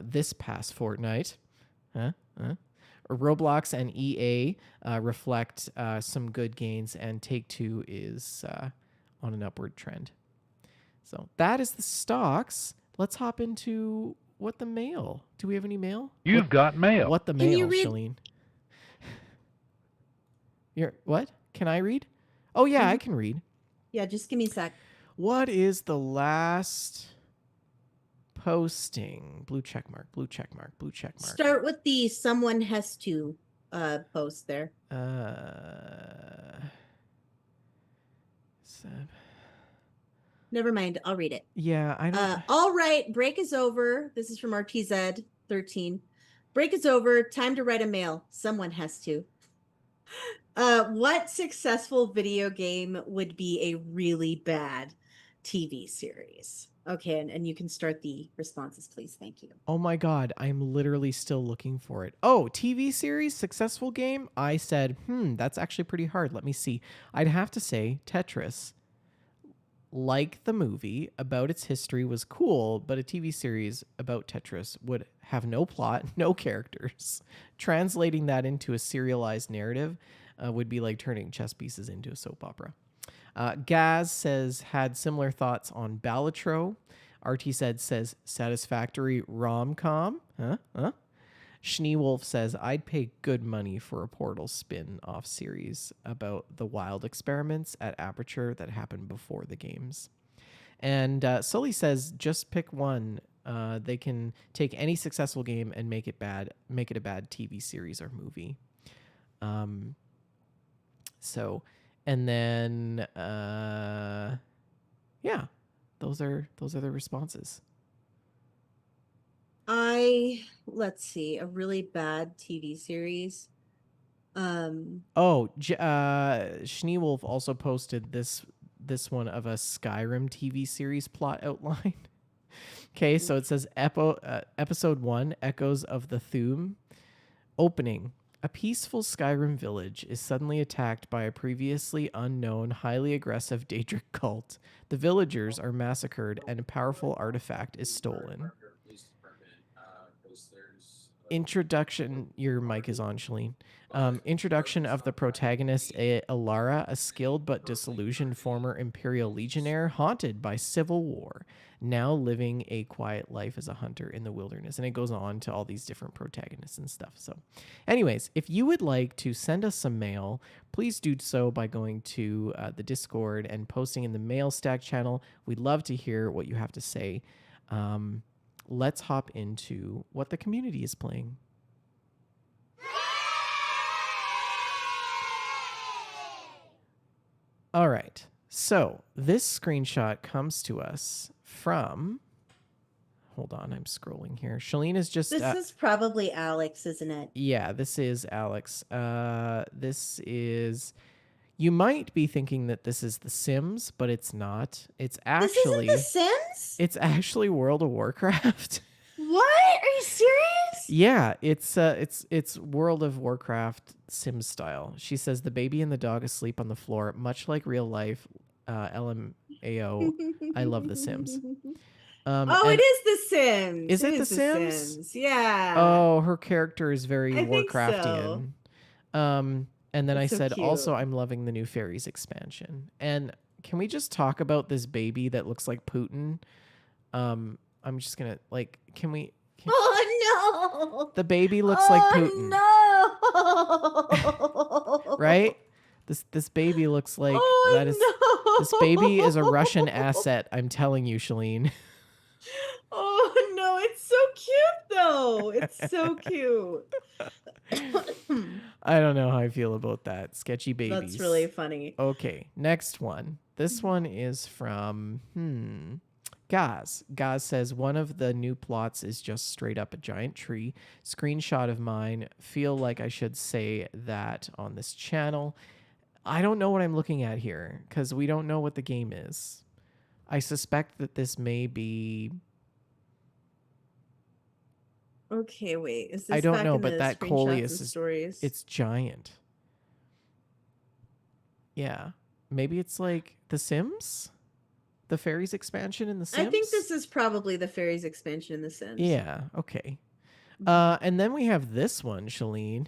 this past fortnight. Roblox and EA reflect some good gains, and Take-Two is on an upward trend. So that is the stocks. Let's hop into what the mail. Do we have any mail? You've got mail. What the Can you mail, read? Shalene? What? Can I read? Oh yeah, I can read. Yeah, just give me a sec. What is the last posting? Blue check mark, blue check mark, blue check mark. Start with the someone has to post there. Never mind, I'll read it. Yeah, I don't. All right, break is over. This is from RTZ 13. Break is over. Time to write a mail. Someone has to. What successful video game would be a really bad TV series? Okay, and you can start the responses, please. Thank you. Oh my god, I'm literally still looking for it. Oh, TV series, successful game? I said, that's actually pretty hard. Let me see. I'd have to say Tetris. Like the movie about its history was cool, but a TV series about Tetris would have no plot, no characters. Translating that into a serialized narrative would be like turning chess pieces into a soap opera. Gaz says had similar thoughts on Balatro. RT says satisfactory rom-com. Schneewolf says I'd pay good money for a Portal spin-off series about the wild experiments at Aperture that happened before the games. And Sully says just pick one. They can take any successful game and make it a bad TV series or movie. So, and then yeah, those are the responses. Let's see, a really bad TV series. Oh, Schneewolf also posted this one of a Skyrim TV series plot outline. Okay, so it says episode 1, Echoes of the Thume. Opening. A peaceful Skyrim village is suddenly attacked by a previously unknown, highly aggressive Daedric cult. The villagers are massacred and a powerful artifact is stolen. Introduction. Your mic is on, Shalene. Introduction of the protagonist, Alara, a skilled but disillusioned former Imperial Legionnaire haunted by civil war, now living a quiet life as a hunter in the wilderness. And it goes on to all these different protagonists and stuff. So, anyways, if you would like to send us some mail, please do so by going to the Discord and posting in the Mailstack channel. We'd love to hear what you have to say. Let's hop into what the community is playing. All right. So this screenshot comes to us from. Hold on, I'm scrolling here. Shalene is just. This is probably Alex, isn't it? Yeah, this is Alex. This is. You might be thinking that this is The Sims, but it's not. It's actually. This isn't The Sims? It's actually World of Warcraft. What? Are you serious? Yeah, it's World of Warcraft Sims style. She says the baby and the dog asleep on the floor, much like real life. LMAO. I love The Sims. It is The Sims. Is it The Sims? Yeah. Oh, her character is very I think Warcraftian. so. And then It's I so said, cute. also, I'm loving the new fairies expansion. And can we just talk about this baby that looks like Putin? I'm just gonna can we? Oh no! The baby looks like Putin. No! Right? This baby looks like that is. No! This baby is a Russian asset. I'm telling you, Shalene. Oh no! It's so cute though. It's so cute. I don't know how I feel about that. Sketchy babies. That's really funny. Okay, next one. This one is from Gaz. Gaz says one of the new plots is just straight up a giant tree. Screenshot of mine. Feel like I should say that on this channel. I don't know what I'm looking at here because we don't know what the game is. I suspect that this may be. Okay, wait. Is this I don't back know, in but the that screenshots Coleus and is stories? it's giant. Yeah, maybe it's like The Sims, the fairies expansion in The Sims. I think this is probably the fairies expansion in The Sims. Yeah. Okay. And then we have this one, Shalene.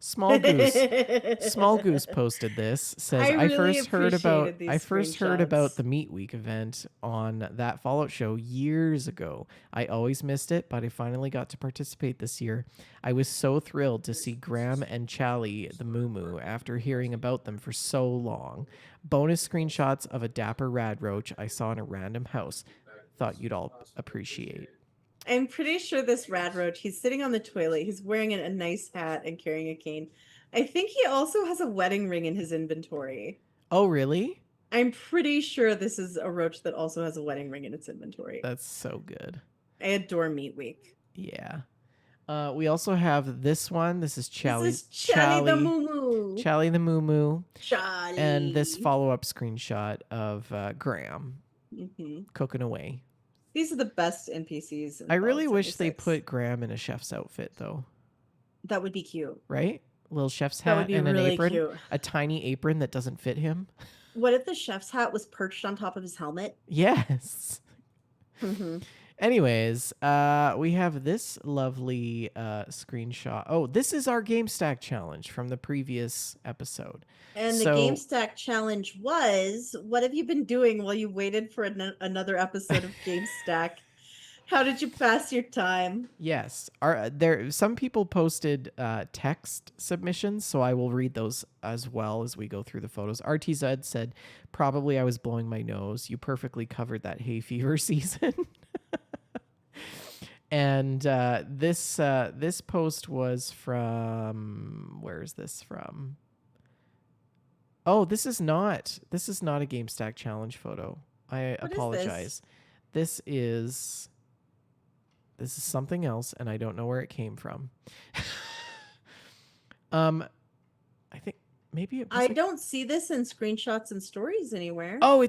Small Goose posted this. Says I first heard about screenshots. the Meat Week event on that Fallout show years ago. I always missed it, but I finally got to participate this year. I was so thrilled to see Graham and Chally the Moo after hearing about them for so long. Bonus screenshots of a dapper rad roach I saw in a random house. Thought you'd all appreciate. I'm pretty sure this rad roach, he's sitting on the toilet. He's wearing a nice hat and carrying a cane. I think he also has a wedding ring in his inventory. Oh, really? I'm pretty sure this is a roach that also has a wedding ring in its inventory. That's so good. I adore Meat Week. Yeah. We also have this one. This is Chally. This is Chally the Moo. Chally the Moo. Chally. And this follow-up screenshot of Graham cooking away. These are the best NPCs. I really wish they put Graham in a chef's outfit, though. That would be cute. Right? A little chef's hat and really an apron. Cute. A tiny apron that doesn't fit him. What if the chef's hat was perched on top of his helmet? Yes. Anyways, we have this lovely screenshot. Oh, this is our Gamestack challenge from the previous episode. And the Gamestack challenge was, what have you been doing while you waited for another episode of Gamestack? How did you pass your time? Yes. Some people posted text submissions, so I will read those as well as we go through the photos. RTZ said, probably I was blowing my nose. You perfectly covered that hay fever season. And this post was from, where is this from? Oh, this is not a Gamestack challenge photo. I What is this? apologize. This is something else, and I don't know where it came from. um, I think maybe it was I like, don't see this in screenshots and stories anywhere. oh,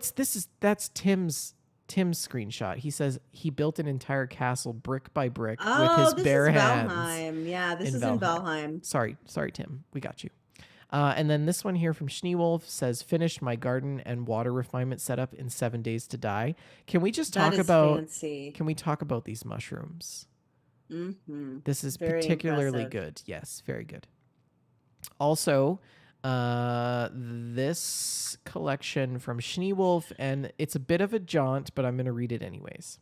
that's Tim's screenshot. He says he built an entire castle brick by brick with Oh, his this is bare hands Valheim. Yeah, this in is in Valheim. Valheim. Sorry, Tim. We got you. And then this one here from Schneewolf says, finished my garden and water refinement setup in 7 days to die. Can we just That talk is about fancy. can we talk about these mushrooms? Mm-hmm. This is Very particularly impressive. good. Yes, very good. Also, this collection from Schneewolf, and it's a bit of a jaunt, but I'm going to read it anyways.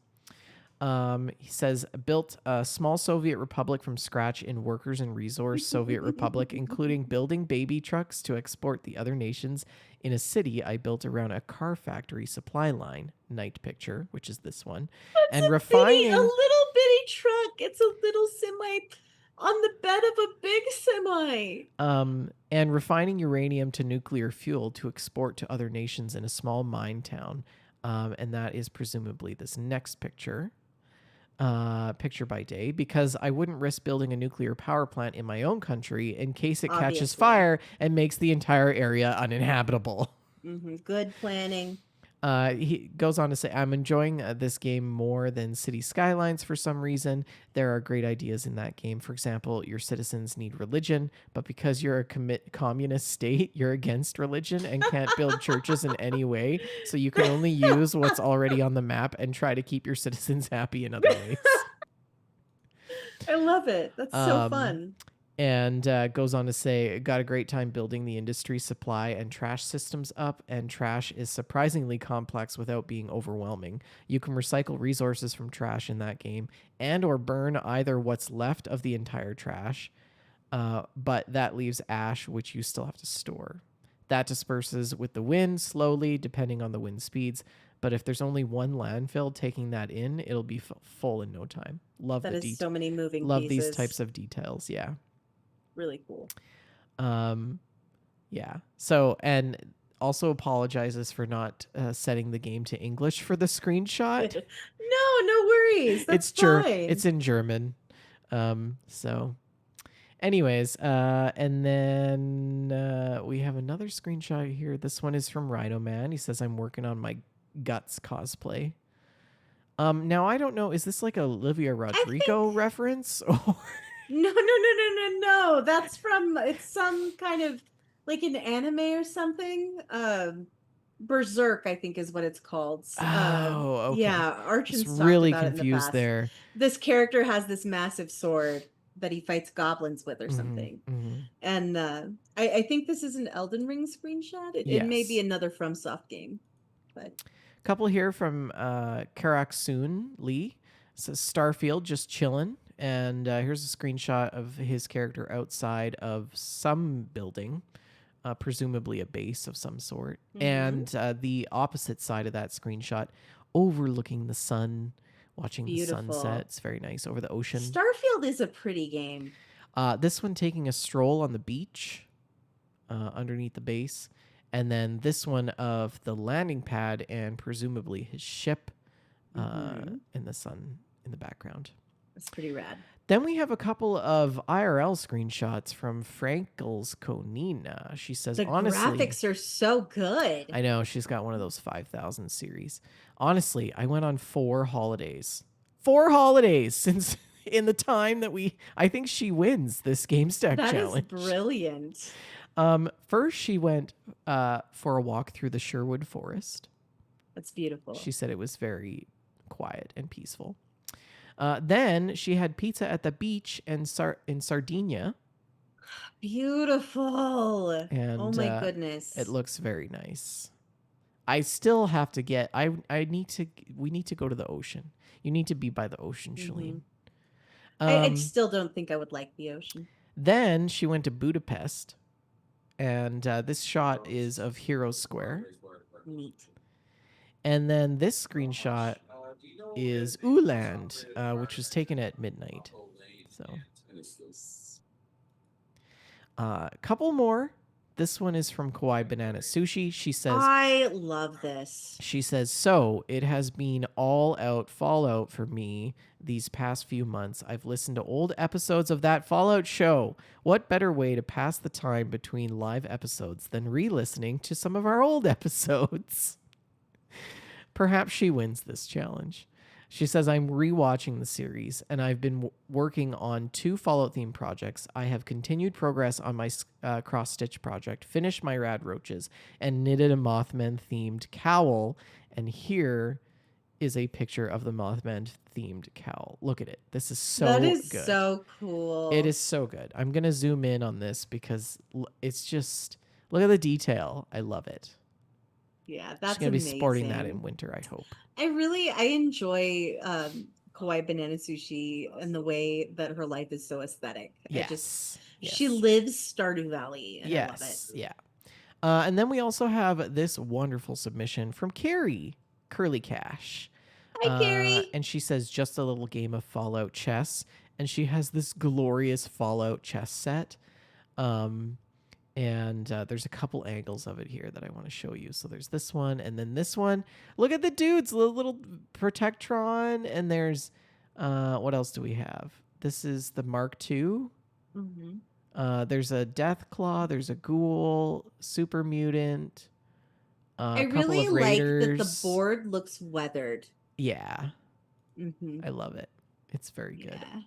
He says, built a small Soviet republic from scratch in workers and resource Soviet republic, including building baby trucks to export the other nations. In a city I built around a car factory supply line, night picture, which is this one, It's and a refining little bitty truck. It's a little semi on the bed of a big semi. and refining uranium to nuclear fuel to export to other nations in a small mine town. And that is presumably this next picture. Picture by day, because I wouldn't risk building a nuclear power plant in my own country in case it catches Obviously. fire and makes the entire area uninhabitable. Mm-hmm. Good planning. He goes on to say, I'm enjoying this game more than City Skylines for some reason. There are great ideas in that game. For example, your citizens need religion, but because you're a communist state, you're against religion and can't build churches in any way. So you can only use what's already on the map and try to keep your citizens happy in other ways. I love it. That's so Um, fun. and goes on to say, got a great time building the industry supply and trash systems up, and trash is surprisingly complex without being overwhelming. You can recycle resources from trash in that game and or burn either what's left of the entire trash, but that leaves ash, which you still have to store. That disperses with the wind slowly depending on the wind speeds, but if there's only one landfill taking that in, it'll be full in no time. Love That the is so many moving love pieces. these types of details. Yeah. Really cool. Yeah. So, and also apologizes for not setting the game to English for the screenshot. No worries. That's fine. It's in German. So anyways, and then we have another screenshot here. This one is from Rhino Man. He says, I'm working on my Guts cosplay. Now I don't know, is this like a Olivia Rodrigo reference or No. That's from, it's some kind of like an anime or something. Berserk, I think, is what it's called. Oh, okay. Yeah, Archon's Just talked really about it in the confused past. there. This character has this massive sword that he fights goblins with or something. And I think this is an Elden Ring screenshot. It may be Yes. another FromSoft game, but Couple here from Karaksoon Lee. It says Starfield just chilling. And here's a screenshot of his character outside of some building, presumably a base of some sort. And the opposite side of that screenshot, overlooking the sun, watching Beautiful. the sunset. It's very nice over the ocean. Starfield is a pretty game. This one taking a stroll on the beach underneath the base. And then this one of the landing pad and presumably his ship in the sun in the background. That's pretty rad. Then we have a couple of IRL screenshots from Frankel's Konina. She says, the honestly, graphics are so good. I know, she's got one of those 5,000 series. Honestly, I went on 4 holidays. 4 holidays since in the time that I think she wins this Gamestack challenge. That is brilliant. First, she went for a walk through the Sherwood Forest. That's beautiful. She said it was very quiet and peaceful. Then she had pizza at the beach in Sardinia. Beautiful. And oh my goodness. It looks very nice. I still have to get we need to go to the ocean. You need to be by the ocean, Shalene. I still don't think I would like the ocean. Then she went to Budapest. And this shot is of Hero Square. Neat. And then this screenshot is Ooland, which was taken at midnight. So, a couple more This one is from Kawaii Banana Sushi. I love this. She says, so it has been all out Fallout for me these past few months. I've listened to old episodes of that Fallout show. What better way to pass the time between live episodes than re listening to some of our old episodes? Perhaps she wins this challenge. She says, I'm rewatching the series and I've been working on 2 Fallout themed projects. I have continued progress on my cross stitch project, finished my rad roaches, and knitted a Mothman themed cowl. And here is a picture of the Mothman themed cowl. Look at it. This is That so is good. so It cool. is so good. I'm going to zoom in on this because it's just, look at the detail. I love it. Yeah, She's that's going to be sporting that in amazing. winter, I hope. I enjoy Kawaii Banana Sushi and the way that her life is so aesthetic. Yes. She Yes. lives Stardew Valley, and I love it. Yes. Yeah. And then we also have this wonderful submission from Carrie, Curly Cash. Hi, Carrie. And she says, just a little game of Fallout chess. And she has this glorious Fallout chess set. And there's a couple angles of it here that I want to show you. So there's this one and then this one. Look at the dudes, the little Protectron. And there's, what else do we have? This is the Mark II. There's a Death Claw. There's a Ghoul, Super Mutant, I a couple really of like that the Raiders. board looks weathered. Yeah, Mm-hmm. I love it. It's very good. Yeah.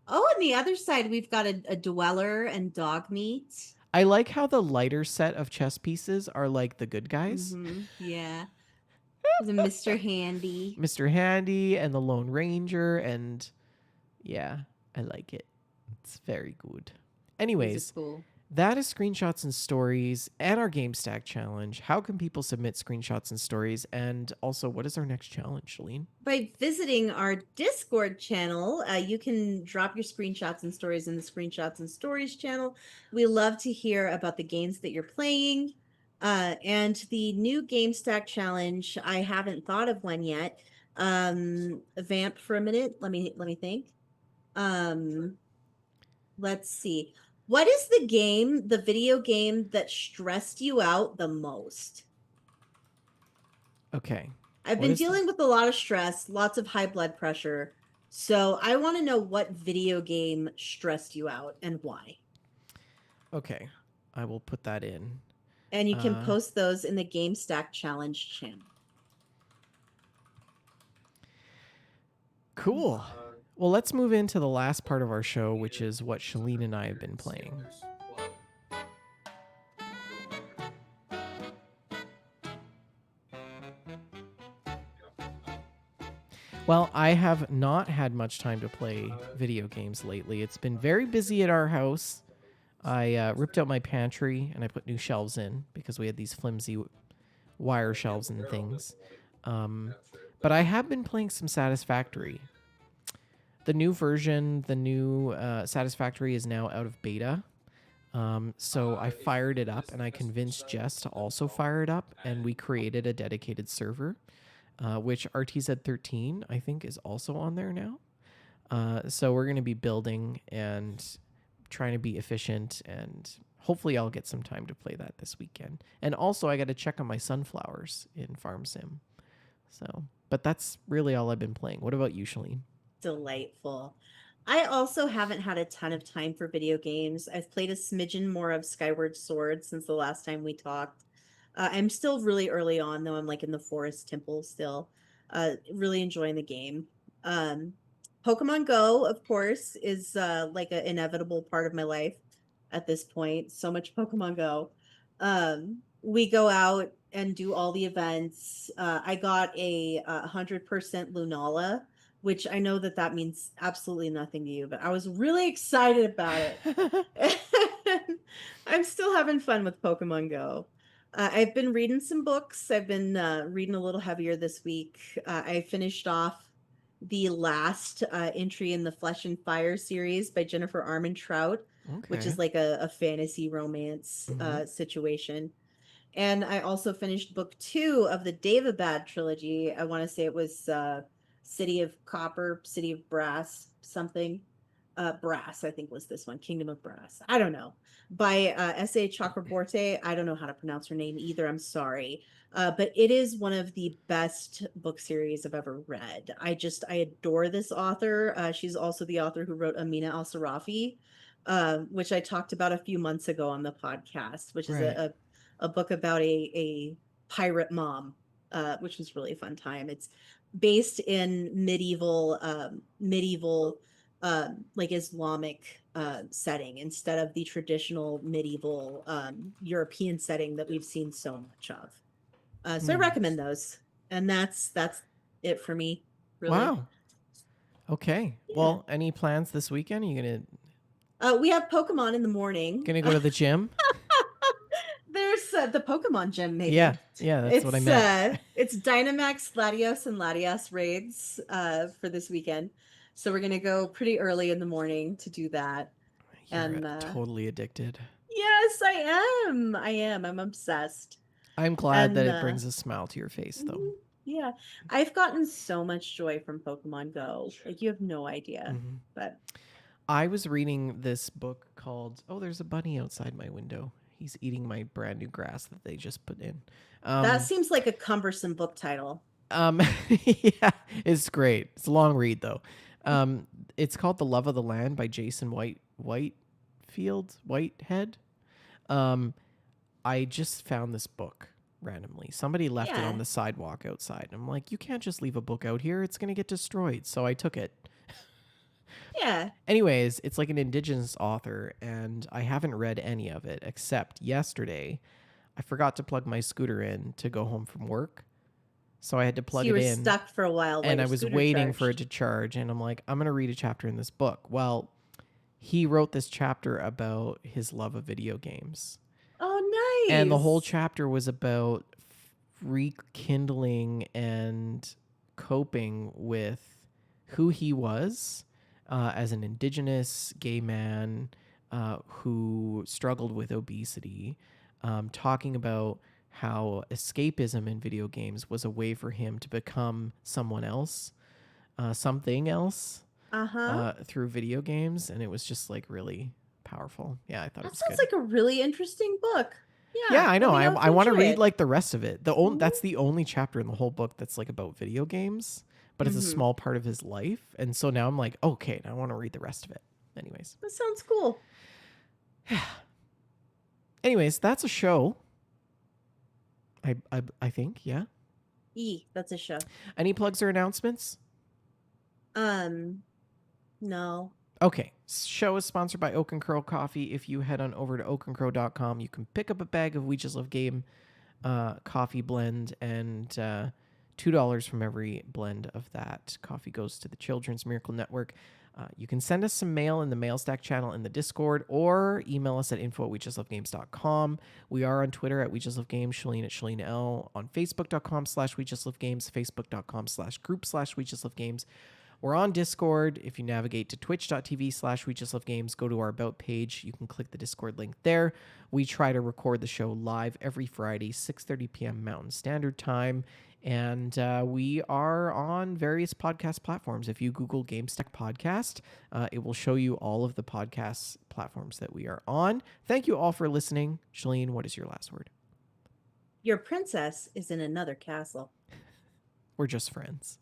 Oh, on the other side, we've got a Dweller and Dog Meat. I like how the lighter set of chess pieces are like the good guys. Yeah. There's a Mr. Handy. Mr. Handy and the Lone Ranger. And yeah, I like it. It's very good. Anyways, Cool. that is screenshots and stories and our Gamestack challenge. How can people submit screenshots and stories? And also, what is our next challenge, Shalene? By visiting our Discord channel, you can drop your screenshots and stories in the screenshots and stories channel. We love to hear about the games that you're playing. And the new Gamestack challenge, I haven't thought of one yet. Vamp for a minute. Let me think. Let's see. What is the video game that stressed you out the most? Okay. I've been dealing with a lot of stress, lots of high blood pressure. So I want to know what video game stressed you out and why. Okay. I will put that in. And you can post those in the Gamestack Challenge channel. Cool. Well, let's move into the last part of our show, which is what Shalene and I have been playing. Well, I have not had much time to play video games lately. It's been very busy at our house. I ripped out my pantry and I put new shelves in because we had these flimsy wire shelves and things. But I have been playing some Satisfactory. The new version, the new Satisfactory is now out of beta. So I fired it up and I convinced Jess to also fire it up, and we created a dedicated server, which RTZ13 I think is also on there now. So we're going to be building and trying to be efficient, and hopefully I'll get some time to play that this weekend. And also I got to check on my sunflowers in Farm Sim. So, but that's really all I've been playing. What about you, Shalene? Delightful. I also haven't had a ton of time for video games. I've played a smidgen more of Skyward Sword since the last time we talked. I'm still really early on, though. I'm like in the Forest Temple still. Really enjoying the game. Pokemon Go, of course, is like an inevitable part of my life at this point. So much Pokemon Go. We go out and do all the events. I got a 100% Lunala, which I know that means absolutely nothing to you, but I was really excited about it. I'm still having fun with Pokemon Go. I've been reading some books. I've been reading a little heavier this week. I finished off the last entry in the Flesh and Fire series by Jennifer Armentrout, which is like a fantasy romance situation. And I also finished book 2 of the Daevabad trilogy. I want to say it was City of Copper, City of Brass, something. Brass, I think was this one, Kingdom of Brass. I don't know. By S.A. Chakraborty. I don't know how to pronounce her name either. I'm sorry. But it is one of the best book series I've ever read. I adore this author. She's also the author who wrote Amina al-Sarafi, which I talked about a few months ago on the podcast, which is Right. a book about a pirate mom, which was really a fun time. It's based in medieval like Islamic setting instead of the traditional medieval European setting that we've seen so much of. So I recommend those. And that's it for me, really. Wow. Okay. Yeah. Well, any plans this weekend? Are you gonna We have Pokemon in the morning. go to the gym? There's the Pokemon gym, Yeah. maybe. Yeah, that's what I meant. It's Dynamax, Latios, and Latias raids for this weekend. So we're gonna go pretty early in the morning to do that. You're And totally addicted. yes, I am. I am. I'm obsessed. I'm glad that And it brings a smile to your face, though. yeah, I've gotten so much joy from Pokemon Go. Like you have no idea. Mm-hmm. But I was reading this book called there's a bunny outside my window. He's eating my brand new grass that they just put in. that seems like a cumbersome book title. Yeah, it's great. It's a long read though. It's called The Love of the Land by Jason Whitehead. I just found this book randomly. Somebody left it on the sidewalk outside. I'm like, you can't just leave a book out here. It's gonna get destroyed. So I took it. Yeah. Anyways, it's like an indigenous author, and I haven't read any of it except yesterday. I forgot to plug my scooter in to go home from work. So I had to plug you it were in. stuck for a while. And I was waiting for it to charge. And I'm like, I'm going to read a chapter in this book. Well, he wrote this chapter about his love of video games. Oh, nice. And the whole chapter was about rekindling and coping with who he was as an indigenous gay man who struggled with obesity, talking about how escapism in video games was a way for him to become someone else, something else through video games. And it was just like really powerful. Yeah, I thought it was sounds good. like a really interesting book. Yeah, I know. I want to read it. like the rest of it. That's the only chapter in the whole book that's like about video games, but it's a small part of his life. And so now I'm like, okay, now I want to read the rest of it. Anyways. That sounds cool. Anyways, that's a show. I think, yeah. That's a show. Any plugs or announcements? No. Okay. Show is sponsored by Oak and Crow Coffee. If you head on over to oakandcrow.com, you can pick up a bag of We Just Love Game coffee blend, and $2 from every blend of that coffee goes to the Children's Miracle Network. You can send us some mail in the Mailstack channel in the Discord, or email us at info@wejustlovegames.com. We are on Twitter at We Just Love Games, Shalene at Shalene L, on Facebook.com/WeJustLoveGames, Facebook.com/group/WeJustLoveGames. We're on Discord. If you navigate to twitch.tv/WeJustLoveGames, go to our About page. You can click the Discord link there. We try to record the show live every Friday, 6:30 p.m. Mountain Standard Time. And we are on various podcast platforms. If you Google Gamestack Podcast, it will show you all of the podcast platforms that we are on. Thank you all for listening. Shalene, what is your last word? Your princess is in another castle. We're just friends.